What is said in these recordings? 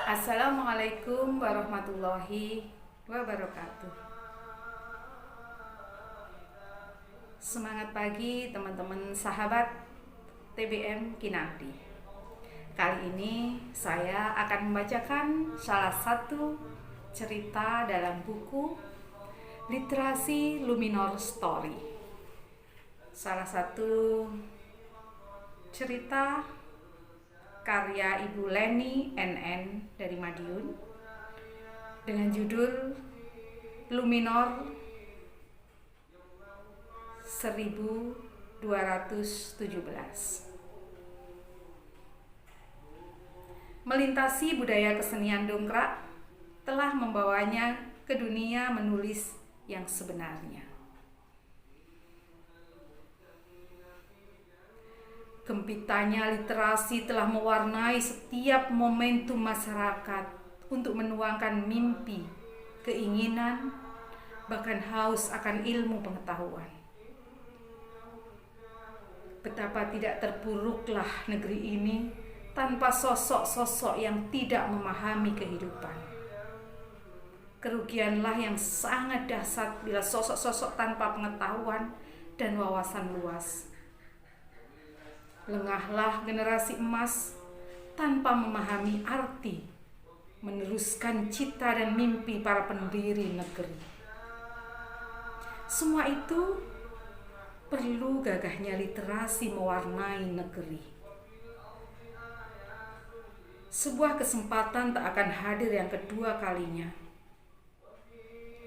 Assalamualaikum warahmatullahi wabarakatuh. Semangat pagi teman-teman sahabat TBM Kinardi. Kali ini saya akan membacakan salah satu cerita dalam buku Literasi Luminor Story. Salah satu cerita karya Ibu Leni NN dari Madiun dengan judul Luminor 1217. Melintasi budaya kesenian dongkrak telah membawanya ke dunia menulis yang sebenarnya. Gempitanya literasi telah mewarnai setiap momentum masyarakat untuk menuangkan mimpi, keinginan, bahkan haus akan ilmu pengetahuan. Betapa tidak terpuruklah negeri ini tanpa sosok-sosok yang tidak memahami kehidupan. Kerugianlah yang sangat dahsyat bila sosok-sosok tanpa pengetahuan dan wawasan luas. Lengahlah generasi emas tanpa memahami arti, meneruskan cita dan mimpi para pendiri negeri. Semua itu perlu gagahnya literasi mewarnai negeri. Sebuah kesempatan tak akan hadir yang kedua kalinya.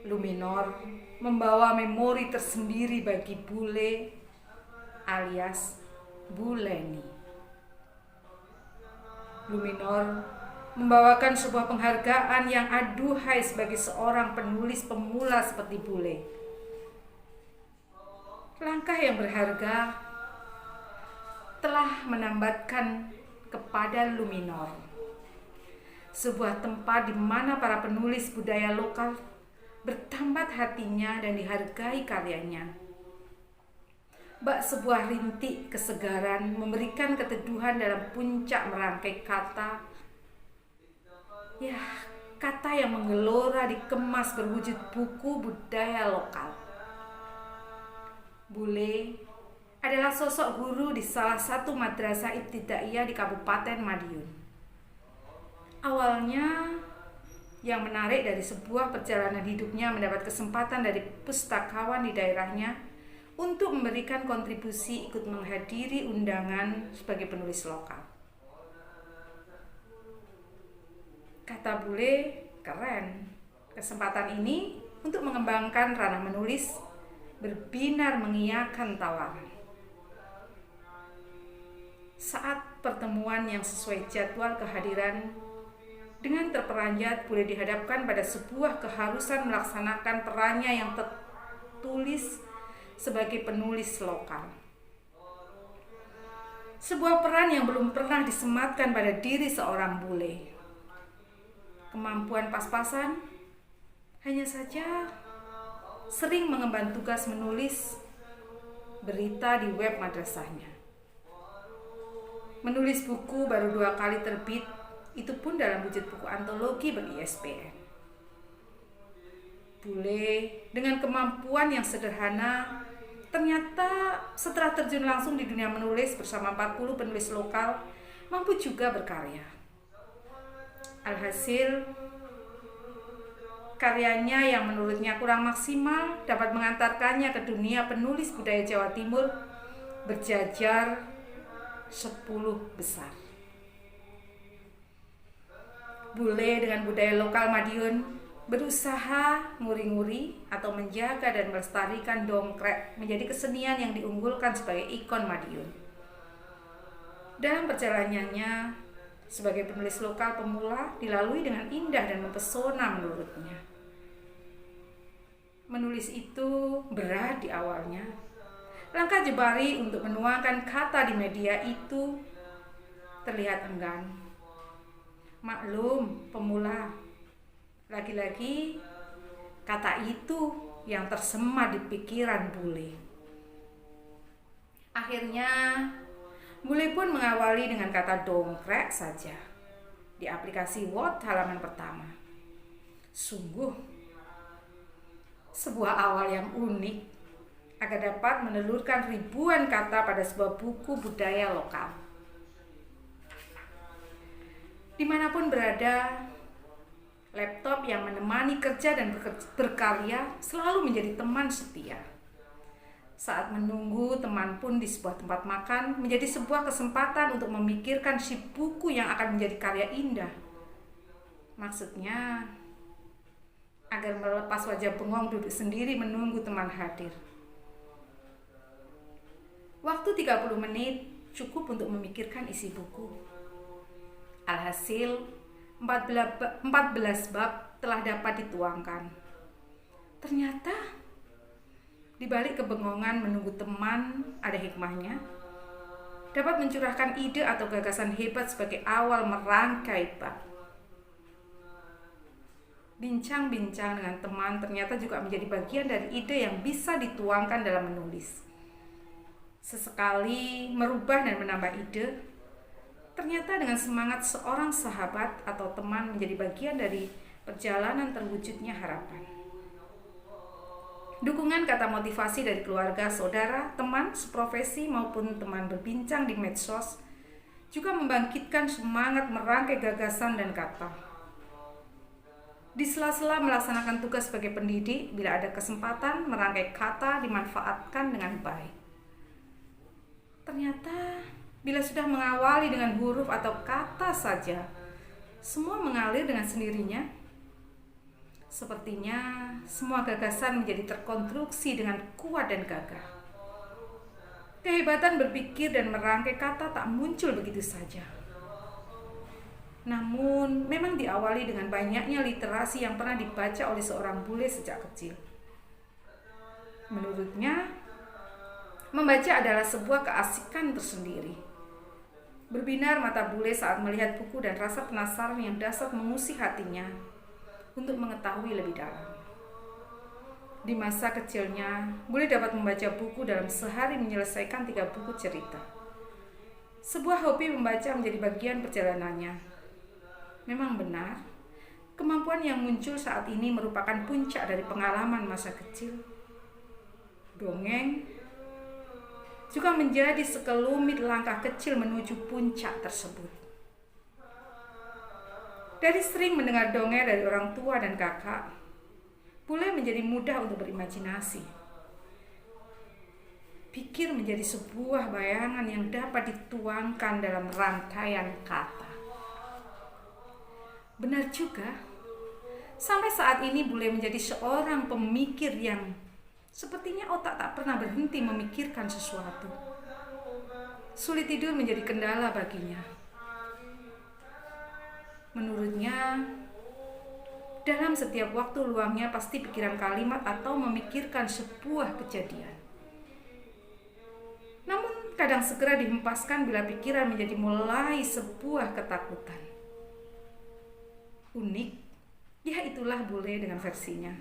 Luminor membawa memori tersendiri bagi Bule alias Bu Leni. Luminor membawakan sebuah penghargaan yang aduhai sebagai seorang penulis pemula seperti Bule. Langkah yang berharga telah menambatkan kepada Luminor sebuah tempat di mana para penulis budaya lokal bertambat hatinya dan dihargai karyanya. Bak sebuah rintik kesegaran memberikan keteduhan dalam puncak merangkai kata. Ya, kata yang menggelora dikemas berwujud buku budaya lokal. Bule adalah sosok guru di salah satu madrasah ibtidaiyah di Kabupaten Madiun. Awalnya, yang menarik dari sebuah perjalanan hidupnya mendapat kesempatan dari pustakawan di daerahnya untuk memberikan kontribusi ikut menghadiri undangan sebagai penulis lokal. Kata Bule, keren. Kesempatan ini untuk mengembangkan ranah menulis berbinar mengiyakan tawaran. Saat pertemuan yang sesuai jadwal kehadiran, dengan terperanjat Bule dihadapkan pada sebuah keharusan melaksanakan perannya yang tertulis sebagai penulis lokal. Sebuah peran yang belum pernah disematkan pada diri seorang Bule. Kemampuan pas-pasan, hanya saja sering mengemban tugas menulis berita di web madrasahnya. Menulis buku baru 2 kali terbit, itu pun dalam wujud buku antologi ber-ISBN. Bule dengan kemampuan yang sederhana ternyata setelah terjun langsung di dunia menulis bersama 40 penulis lokal mampu juga berkarya. Alhasil karyanya yang menurutnya kurang maksimal dapat mengantarkannya ke dunia penulis budaya Jawa Timur berjajar 10 besar. Bule dengan budaya lokal Madiun berusaha nguri-nguri atau menjaga dan melestarikan dongkrek menjadi kesenian yang diunggulkan sebagai ikon Madiun. Dalam perjalanannya sebagai penulis lokal pemula dilalui dengan indah dan mempesona menurutnya. Menulis itu berat di awalnya. Langkah Jebari untuk menuangkan kata di media itu terlihat enggan. Maklum, pemula. Lagi-lagi kata itu yang tersema di pikiran Bule. Akhirnya Bule pun mengawali dengan kata dongkrek saja. di aplikasi Word halaman pertama. Sungguh sebuah awal yang unik agar dapat menelurkan ribuan kata pada sebuah buku budaya lokal. Dimanapun berada, laptop yang menemani kerja dan berkarya selalu menjadi teman setia. Saat menunggu teman pun di sebuah tempat makan menjadi sebuah kesempatan untuk memikirkan si buku yang akan menjadi karya indah. Maksudnya, agar melepas wajah bengong duduk sendiri menunggu teman hadir. Waktu 30 menit cukup untuk memikirkan isi buku. Alhasil, 14 bab telah dapat dituangkan. Ternyata, di balik kebengongan menunggu teman ada hikmahnya, dapat mencurahkan ide atau gagasan hebat sebagai awal merangkai bab. Bincang-bincang dengan teman ternyata juga menjadi bagian dari ide yang bisa dituangkan dalam menulis. Sesekali merubah dan menambah ide, ternyata dengan semangat seorang sahabat atau teman menjadi bagian dari perjalanan terwujudnya harapan. Dukungan kata motivasi dari keluarga, saudara, teman, seprofesi maupun teman berbincang di medsos juga membangkitkan semangat merangkai gagasan dan kata. Di sela-sela melaksanakan tugas sebagai pendidik, bila ada kesempatan merangkai kata dimanfaatkan dengan baik. Ternyata bila sudah mengawali dengan huruf atau kata saja, semua mengalir dengan sendirinya. Sepertinya semua gagasan menjadi terkonstruksi dengan kuat dan gagah. Kehebatan berpikir dan merangkai kata tak muncul begitu saja. Namun, memang diawali dengan banyaknya literasi yang pernah dibaca oleh seorang bule sejak kecil. Menurutnya, membaca adalah sebuah keasikan tersendiri. Berbinar mata bule saat melihat buku dan rasa penasaran yang dasar mengusik hatinya untuk mengetahui lebih dalam. Di masa kecilnya, bule dapat membaca buku dalam sehari menyelesaikan 3 buku cerita. Sebuah hobi membaca menjadi bagian perjalanannya. Memang benar, kemampuan yang muncul saat ini merupakan puncak dari pengalaman masa kecil. Dongeng juga menjadi sekelumit langkah kecil menuju puncak tersebut. Dari sering mendengar dongeng dari orang tua dan kakak, bule menjadi mudah untuk berimajinasi. Pikir menjadi sebuah bayangan yang dapat dituangkan dalam rangkaian kata. Benar juga, sampai saat ini bule menjadi seorang pemikir yang sepertinya otak tak pernah berhenti memikirkan sesuatu. Sulit tidur menjadi kendala baginya. Menurutnya, dalam setiap waktu luangnya pasti pikiran kalimat atau memikirkan sebuah kejadian. Namun kadang segera dihempaskan bila pikiran menjadi mulai sebuah ketakutan. Unik, ya itulah bule dengan versinya.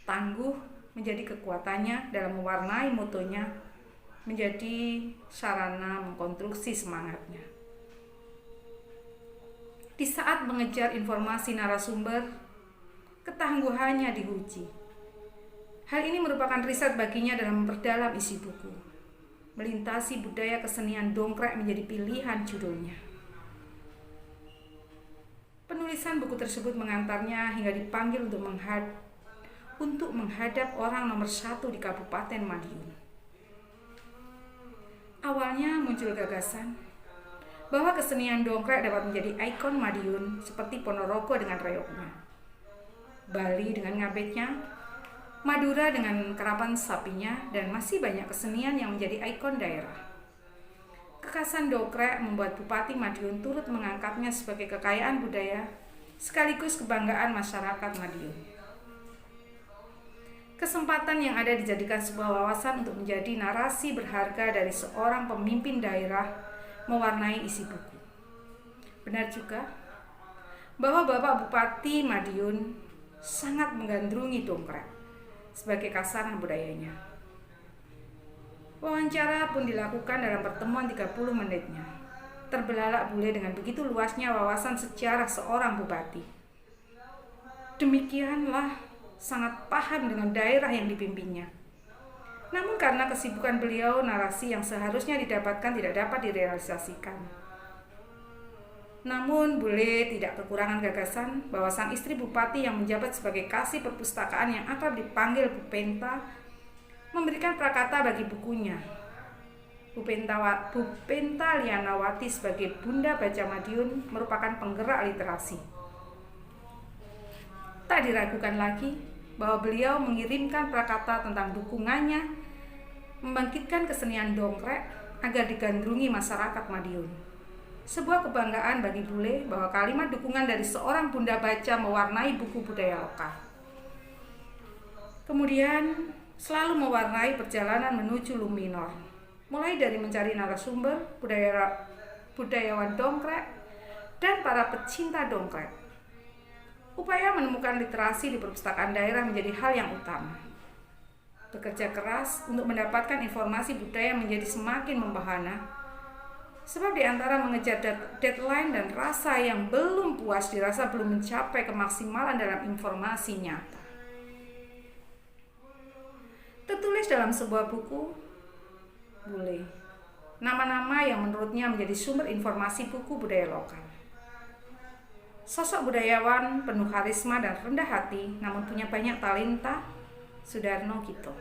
Tangguh menjadi kekuatannya dalam mewarnai motonya, menjadi sarana mengkonstruksi semangatnya. Di saat mengejar informasi narasumber, ketangguhannya diuji. Hal ini merupakan riset baginya dalam memperdalam isi buku. Melintasi budaya kesenian dongkrek menjadi pilihan judulnya. Penulisan buku tersebut mengantarnya hingga dipanggil untuk menghadap orang nomor 1 di Kabupaten Madiun. Awalnya muncul gagasan bahwa kesenian dongkrek dapat menjadi ikon Madiun seperti Ponorogo dengan reoknya, Bali dengan ngabetnya, Madura dengan kerapan sapinya, dan masih banyak kesenian yang menjadi ikon daerah. Kekhasan dongkrek membuat Bupati Madiun turut mengangkatnya sebagai kekayaan budaya sekaligus kebanggaan masyarakat Madiun. Kesempatan yang ada dijadikan sebuah wawasan untuk menjadi narasi berharga dari seorang pemimpin daerah mewarnai isi buku. Benar juga bahwa Bapak Bupati Madiun sangat menggandrungi dongkrek sebagai kasaran budayanya. Wawancara pun dilakukan dalam pertemuan 30 menitnya. terbelalak bule dengan begitu luasnya wawasan sejarah seorang bupati. Demikianlah sangat paham dengan daerah yang dipimpinnya. Namun karena kesibukan beliau, narasi yang seharusnya didapatkan tidak dapat direalisasikan. Namun bule tidak kekurangan gagasan bahwa sang istri bupati yang menjabat sebagai kasih perpustakaan yang akrab dipanggil Bu Penta memberikan prakata bagi bukunya. Bu Penta Lianawati sebagai Bunda Baca Madiun merupakan penggerak literasi. Tak diragukan lagi bahwa beliau mengirimkan prakata tentang dukungannya membangkitkan kesenian dongkrek agar digandrungi masyarakat Madiun. Sebuah kebanggaan bagi bule bahwa kalimat dukungan dari seorang Bunda Baca mewarnai buku budaya lokal. Kemudian selalu mewarnai perjalanan menuju Luminor, mulai dari mencari narasumber, budayawan dongkrek, dan para pecinta dongkrek. Upaya menemukan literasi di perpustakaan daerah menjadi hal yang utama. Bekerja keras untuk mendapatkan informasi budaya menjadi semakin membahana, sebab di antara mengejar deadline dan rasa yang belum puas dirasa belum mencapai kemaksimalan dalam informasi nyata. Tertulis dalam sebuah buku, bule, nama-nama yang menurutnya menjadi sumber informasi buku budaya lokal. Sosok budayawan penuh karisma dan rendah hati, namun punya banyak talenta, Sudarno Kito.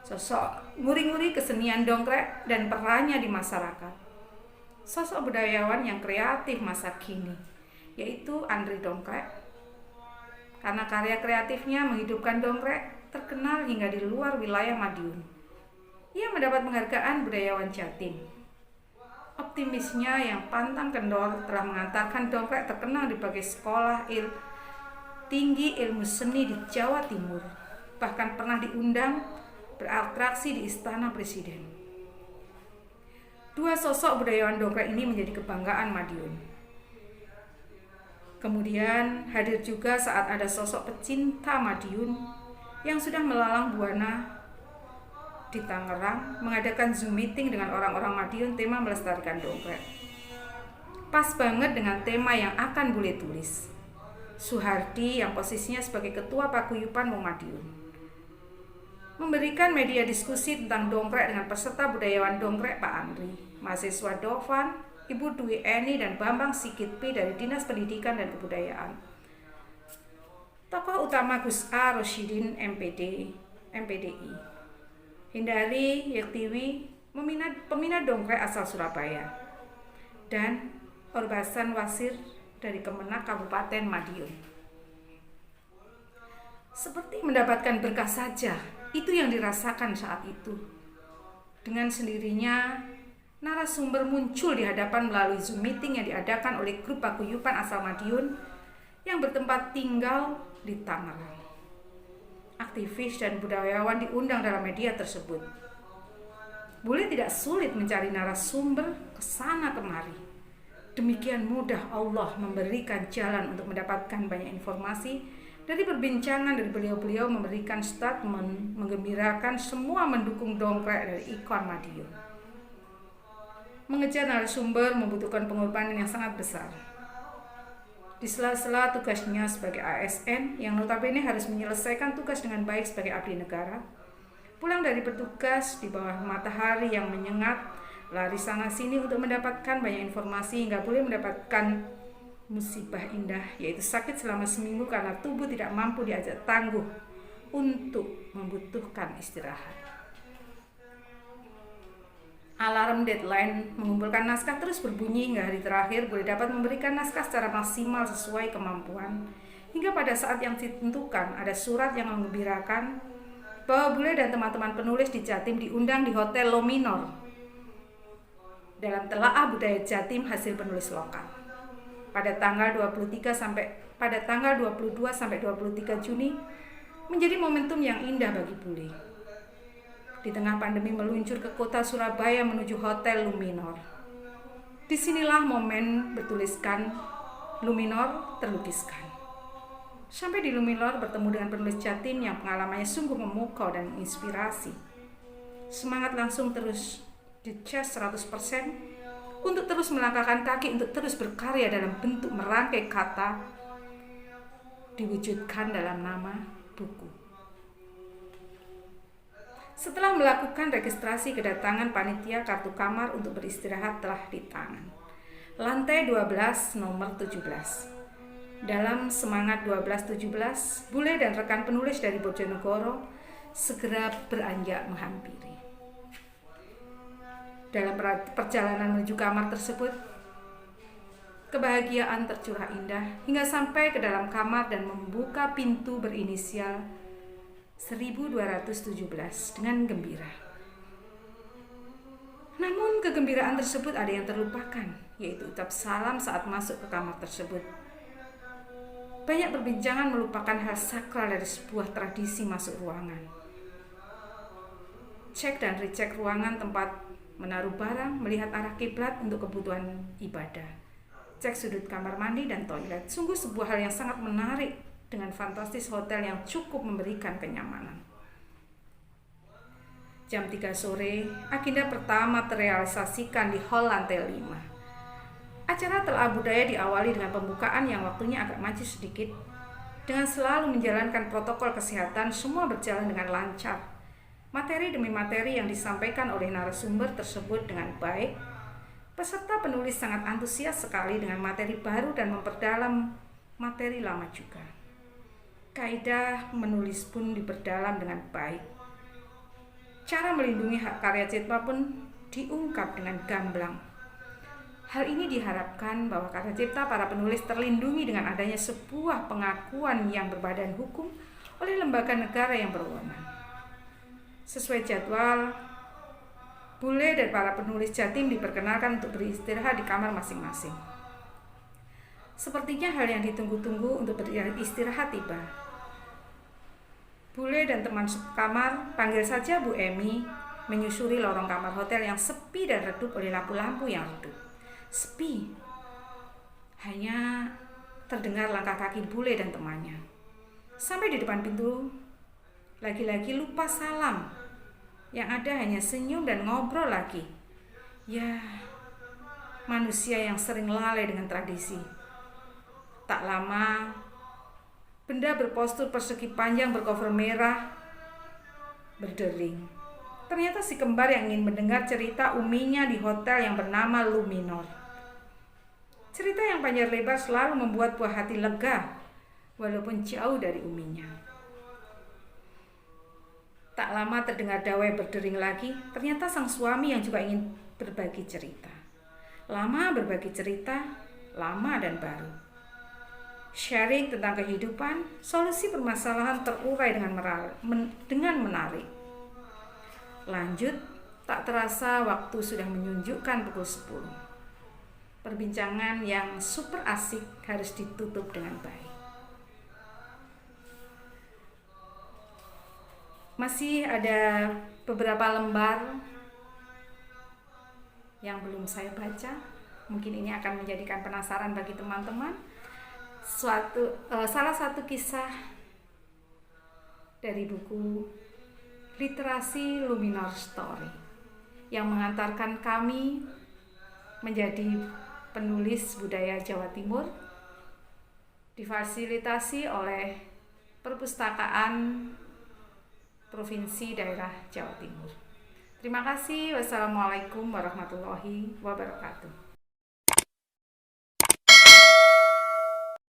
Sosok nguri-nguri kesenian dongkrek dan perannya di masyarakat. Sosok budayawan yang kreatif masa kini, yaitu Andri Dongkrek. Karena karya kreatifnya menghidupkan dongkrek, terkenal hingga di luar wilayah Madiun. Ia mendapat penghargaan budayawan Jatim. Optimisnya yang pantang kendor telah mengantarkan dongkrek terkenal di berbagai sekolah tinggi ilmu seni di Jawa Timur. Bahkan pernah diundang beratraksi di Istana Presiden. Dua sosok budayawan dongkrek ini menjadi kebanggaan Madiun. Kemudian hadir juga saat ada sosok pecinta Madiun yang sudah melalang buana di Tangerang mengadakan Zoom meeting dengan orang-orang Madiun tema melestarikan dongkrek. Pas banget dengan tema yang akan bule tulis. Suhardi yang posisinya sebagai ketua paguyuban Wong Madiun memberikan media diskusi tentang dongkrek dengan peserta budayawan dongkrek Pak Andri, mahasiswa Dovan, Ibu Dwi Eni dan Bambang Sikitpi dari Dinas Pendidikan dan Kebudayaan. Tokoh utama Gus A. Rosyidin MPDI. Hindari Yektiwi, peminat dongkrek asal Surabaya. Dan Orbasan Wasir dari Kemenak Kabupaten Madiun. Seperti mendapatkan berkah saja, itu yang dirasakan saat itu. Dengan sendirinya, narasumber muncul di hadapan melalui Zoom meeting yang diadakan oleh grup paguyuban asal Madiun yang bertempat tinggal di Tangerang. Aktivis dan budayawan diundang dalam media tersebut. Bule tidak sulit mencari narasumber kesana kemari. Demikian mudah Allah memberikan jalan untuk mendapatkan banyak informasi. Dari perbincangan dari beliau-beliau memberikan statement menggembirakan semua mendukung dongkrek dari ikon Madiun. Mengejar narasumber membutuhkan pengorbanan yang sangat besar. Di sela-sela tugasnya sebagai ASN yang notabene harus menyelesaikan tugas dengan baik sebagai abdi negara, pulang dari bertugas di bawah matahari yang menyengat, lari sana sini untuk mendapatkan banyak informasi hingga boleh mendapatkan musibah indah, yaitu sakit selama seminggu karena tubuh tidak mampu diajak tangguh untuk membutuhkan istirahat. Alarm deadline mengumpulkan naskah terus berbunyi hingga hari terakhir boleh dapat memberikan naskah secara maksimal sesuai kemampuan. Hingga pada saat yang ditentukan ada surat yang menggembirakan bahwa bule dan teman-teman penulis di Jatim diundang di Hotel Luminor dalam telaah budaya Jatim hasil penulis lokal. Pada tanggal 22 sampai 23 Juni menjadi momentum yang indah bagi bule. Di tengah pandemi meluncur ke kota Surabaya menuju Hotel Luminor. Disinilah momen bertuliskan Luminor terlukiskan. Sampai di Luminor bertemu dengan penulis Jatim yang pengalamannya sungguh memukau dan menginspirasi. Semangat langsung terus dicas 100% untuk terus melangkahkan kaki, untuk terus berkarya dalam bentuk merangkai kata, diwujudkan dalam nama buku. Setelah melakukan registrasi, kedatangan panitia kartu kamar untuk beristirahat telah di tangan. Lantai 12 nomor 17. Dalam semangat 12-17, Bule dan rekan penulis dari Bojonegoro segera beranjak menghampiri. Dalam perjalanan menuju kamar tersebut, kebahagiaan tercurah indah hingga sampai ke dalam kamar dan membuka pintu berinisial 1217 dengan gembira. Namun kegembiraan tersebut ada yang terlupakan, yaitu ucap salam saat masuk ke kamar tersebut. Banyak perbincangan melupakan hal sakral dari sebuah tradisi masuk ruangan. Cek dan recek ruangan tempat menaruh barang, melihat arah kiblat untuk kebutuhan ibadah. Cek sudut kamar mandi dan toilet. Sungguh sebuah hal yang sangat menarik dengan fantastis hotel yang cukup memberikan kenyamanan. Jam 3 sore, agenda pertama terrealisasikan di hall lantai 5. Acara telah budaya diawali dengan pembukaan yang waktunya agak maju sedikit. Dengan selalu menjalankan protokol kesehatan, semua berjalan dengan lancar. Materi demi materi yang disampaikan oleh narasumber tersebut dengan baik. Peserta penulis sangat antusias sekali dengan materi baru dan memperdalam materi lama juga. Kaidah menulis pun diperdalam dengan baik. Cara melindungi hak karya cipta pun diungkap dengan gamblang. Hal ini diharapkan bahwa karya cipta para penulis terlindungi dengan adanya sebuah pengakuan yang berbadan hukum oleh lembaga negara yang berwenang. Sesuai jadwal, Bule dan para penulis Jatim diperkenalkan untuk beristirahat di kamar masing-masing. Sepertinya hal yang ditunggu-tunggu untuk beristirahat tiba. Bule dan teman sekamar, panggil saja Bu Emi, menyusuri lorong kamar hotel yang sepi dan redup oleh lampu-lampu yang redup. Sepi. Hanya terdengar langkah kaki Bule dan temannya. Sampai di depan pintu, lagi-lagi lupa salam. Yang ada hanya senyum dan ngobrol lagi. Ya, manusia yang sering lalai dengan tradisi. Tak lama, benda berpostur persegi panjang bercover merah berdering. Ternyata si kembar yang ingin mendengar cerita uminya di hotel yang bernama Luminor. Cerita yang panjang lebar selalu membuat buah hati lega, walaupun jauh dari uminya. Tak lama terdengar dawai berdering lagi, ternyata sang suami yang juga ingin berbagi cerita. Lama berbagi cerita, lama dan baru. Sharing tentang kehidupan, solusi permasalahan terurai dengan menarik. Lanjut, tak terasa waktu sudah menunjukkan pukul 10. Perbincangan yang super asik harus ditutup dengan baik. Masih ada beberapa lembar yang belum saya baca. Mungkin ini akan menjadikan penasaran bagi teman-teman. Salah satu kisah dari buku Literasi Luminor Story yang mengantarkan kami menjadi penulis budaya Jawa Timur, difasilitasi oleh Perpustakaan Provinsi Daerah Jawa Timur. Terima kasih. Wassalamualaikum warahmatullahi wabarakatuh.